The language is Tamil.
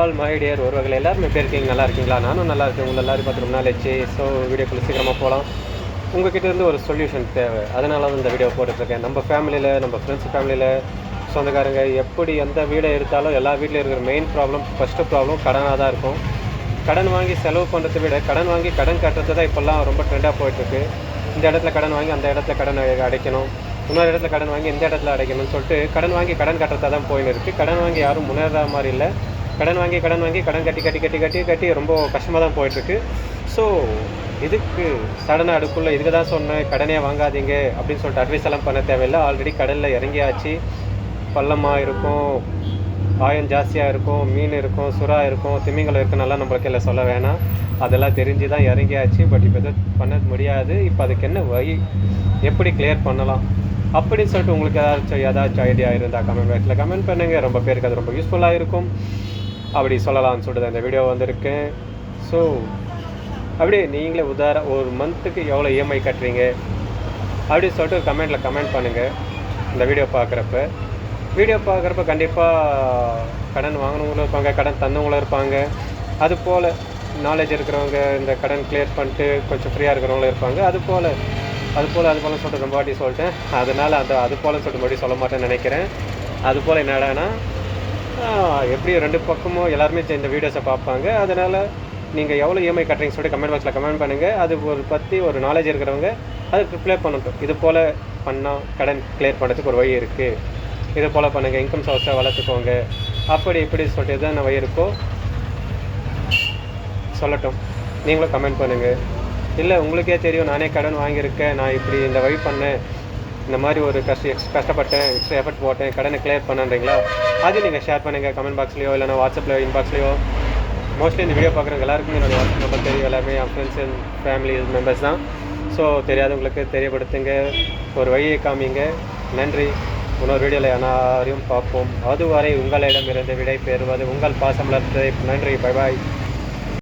ஆல் மை டியர் ஒருவர்கள் எல்லாரும் எப்படி இருக்கீங்க? நல்லா இருக்கீங்களா? நானும் நல்லா இருக்கேன். உங்களை எல்லாரும் பார்த்து ரொம்ப நாள் ஆச்சு. ஸோ வீடியோக்குள்ளே சீக்கிரமாக போகலாம். உங்ககிட்ட இருந்து ஒரு சொல்யூஷன் தேவை. அதனால தான் இந்த வீடியோ போட்டுட்ருக்கேன். நம்ம ஃபேமிலியில், நம்ம ஃப்ரெண்ட்ஸ் ஃபேமிலியில், சொந்தக்காரங்க எப்படி எந்த வீடை எடுத்தாலும் எல்லா வீட்டில் இருக்கிற மெயின் ஃபஸ்ட்டு ப்ராப்ளம் கடனாக தான் இருக்கும். கடன் வாங்கி செலவு பண்ணுறதை விட கடன் வாங்கி கடன் கட்டுறது தான் இப்போல்லாம் ரொம்ப ட்ரெண்டாக போயிட்டுருக்கு. இந்த இடத்துல கடன் வாங்கி அந்த இடத்துல கடன் அடைக்கணும், இன்னொரு இடத்துல கடன் வாங்கி இந்த இடத்துல அடைக்கணும்னு சொல்லிட்டு கடன் வாங்கி கடன் கட்டுறதா தான் போயின்னு இருக்குது. கடன் வாங்கி யாரும் முன்னேற மாதிரி இல்லை. கடன் வாங்கி கடன் கட்டி ரொம்ப கஷ்டமாக தான் போயிட்டுருக்கு. ஸோ இதுக்கு சடனாக அதுக்குள்ளே இதுக்கு தான் சொன்னேன், கடனே வாங்காதீங்க அப்படின்னு சொல்லிட்டு அட்வைஸ் எல்லாம் பண்ண தேவையில்லை. ஆல்ரெடி கடலில் இறங்கியாச்சு. பள்ளமாக இருக்கும், ஆயம் ஜாஸ்தியாக இருக்கும், மீன் இருக்கும், சுறா இருக்கும், திமிங்கலம் இருக்குன்னெல்லாம் நம்மளுக்கு எல்லாம் சொல்ல வேணாம். அதெல்லாம் தெரிஞ்சு தான் இறங்கியாச்சு. பட் இப்போ எதுவும் பண்ண முடியாது. இப்போ அதுக்கு என்ன வழி, எப்படி கிளியர் பண்ணலாம் அப்படின்னு சொல்லிட்டு உங்களுக்கு ஏதாச்சும் ஐடியா இருந்தால் கமெண்ட் பாக்ஸில் கமெண்ட் பண்ணுங்கள். ரொம்ப பேருக்கு அது ரொம்ப யூஸ்ஃபுல்லாக இருக்கும். அப்படி சொல்லலாம்னு சொல்லிட்டு இந்த வீடியோ வந்திருக்கேன். ஸோ அப்படியே நீங்களே ஒரு மந்த்துக்கு எவ்வளோ இஎம்ஐ கட்டுறீங்க அப்படின்னு சொல்லிட்டு கமெண்ட்டில் கமெண்ட் பண்ணுங்கள். இந்த வீடியோ பார்க்குறப்ப கண்டிப்பாக கடன் வாங்கினவங்களும் இருப்பாங்க, கடன் தந்தவங்களும் இருப்பாங்க. அதுபோல் நாலேஜ் இருக்கிறவங்க இந்த கடன் கிளியர் பண்ணிட்டு கொஞ்சம் ஃப்ரீயாக இருக்கிறவங்களும் இருப்பாங்க. அதுபோல் சொல்லிட்டு ரொம்ப வாட்டி சொல்லிட்டேன். அதனால் அதுபோலன்னு சொல்லிட்டு மறுபடியும் சொல்ல மாட்டேன்னு நினைக்கிறேன். அதுபோல் என்னடானா எப்படி ரெண்டு பக்கமும் எல்லாருமே இந்த வீடியோஸை பார்ப்பாங்க. அதனால் நீங்கள் எவ்வளோ இஎம்ஐ கட்டுறீங்கன்னு சொல்லிட்டு கமெண்ட் பாக்ஸில் கமெண்ட் பண்ணுங்கள். அது பற்றி ஒரு நாலேஜ் இருக்கிறவங்க அதுக்கு ரிப்ளை பண்ணட்டும். இது போல் பண்ணால் கடன் கிளியர் பண்ணுறதுக்கு ஒரு வழி இருக்குது, இது போல் பண்ணுங்கள், இன்கம் சோர்ஸை வளர்த்துக்கோங்க, அப்படி இப்படி சொல்லிட்டு எதுவும் வழி இருக்கோ சொல்லட்டும். நீங்களும் கமெண்ட் பண்ணுங்கள். இல்லை உங்களுக்கே தெரியும், நானே கடன் வாங்கியிருக்கேன், நான் இப்படி இந்த வழி பண்ணேன், இந்த மாதிரி ஒரு கஷ்டப்பட்டேன், எக்ஸ்ட்ரா எஃபர்ட் போட்டேன், கடனை கிளியர் பண்ணுறீங்களா, அது நீங்கள் ஷேர் பண்ணுங்கள் கமெண்ட் பாக்ஸ்லையோ இல்லைனா வாட்ஸ்அப்பில் இன்பாக்ஸ்லையோ. மோஸ்ட்லி இந்த வீடியோ பார்க்குறவங்க எல்லாருக்குமே என்னோடய வாட்ஸ்அப் நம்பர் தெரியும். எல்லாருமே என் ஃப்ரெண்ட்ஸ் அண்ட் ஃபேமிலி மெம்பர்ஸ் தான். ஸோ தெரியாதவங்களுக்கு தெரியப்படுத்துங்க, ஒரு வழியை காமிங்க. நன்றி. இன்னொரு வீடியோவில் எல்லாரையும் பார்ப்போம். அதுவரை உங்களிடமிருந்து விடை பெறுவது உங்கள் பாசமலர். நன்றி. Bye bye.